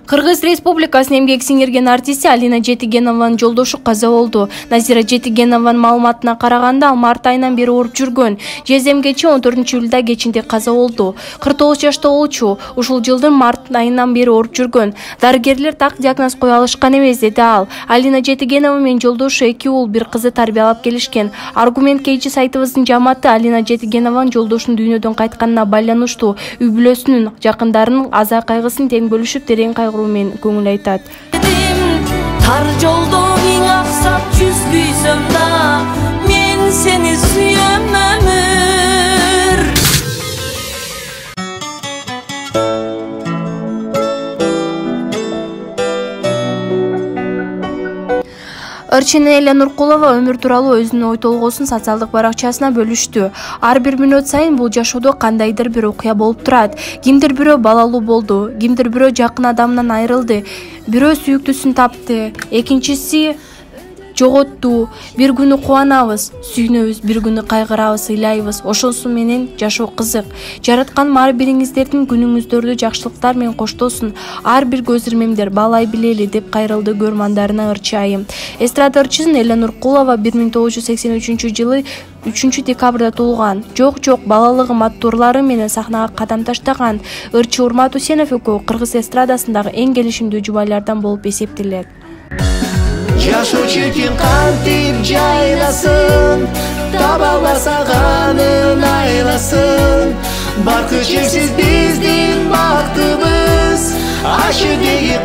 Кыргыз Республикасынын эмгек сиңирген артисти Алина Жетигенованын жолдошу каза болду. Назира Жетигенованын маалыматына караганда, ал март айынан бери ооруп жүргөн. Жеземгечи 14-июлда кечинде каза болду. 49 жашта болчу. Ушул жылдын март айынан бери ооруп жүргөн. Дарыгерлер так диагноз кое алышкан эмес, деди ал. Алина Жетигенова менен жолдошу 2 уул 1 кызды тарбиялап келишкен. Аргумент KG сайтыбыздын жамааты Алина Жетигенованын жолдошунун дүйнөдөн кайтканына байланыштуу үй бүлөсүнүн жакындарынын аза кайгысын тең бөлүшүп, терең кайгыруу мен көңүл айтат. Тар жолдо миң аксап жүзбүйсөм да, мен сени сүйөм өмүр. Ырчынеля Нуркулова өмүр тууралуу өзүнүн ой толгоосун социалдык баракчасына бөлүштү. Ар бир мүнөт сайын бул жашоодо кандайдыр бир окуя болуп турат. Кимдир бирөө балалуу болду, кимдир бирөө жакын адамынан айрылды, бирөө сүйүктүүсүн тапты, экинчиси жоготту. Бир күнү кубанабыз, сүйүнөбүз, бир күнү кайгырабыз, ыйлайбыз. Ошонусу менен жашоо кызык. Жараткан ар бириңиздердин күнүңүздөрдү жакшылыктар менен коштосун. Ар бир көз ирмемдер баалай билели, деп кайрылды көрмандарына ырчы айым. Эстрада ырчысын Эля Нуркулова 1983-жылы 3-декабрда туулган. Жок, балалыгым аттуурлары менен сахнага кадам таштаган ырчы Урмат Усенов экөө кыргыз эстрадасындагы эң келишимдүү жубайлардан болуп эсептелет. Жашоо чиркин кантип жайласын, таба албаса канын айласын. Баркы чексиз биздин бактыбыз, аш жердеги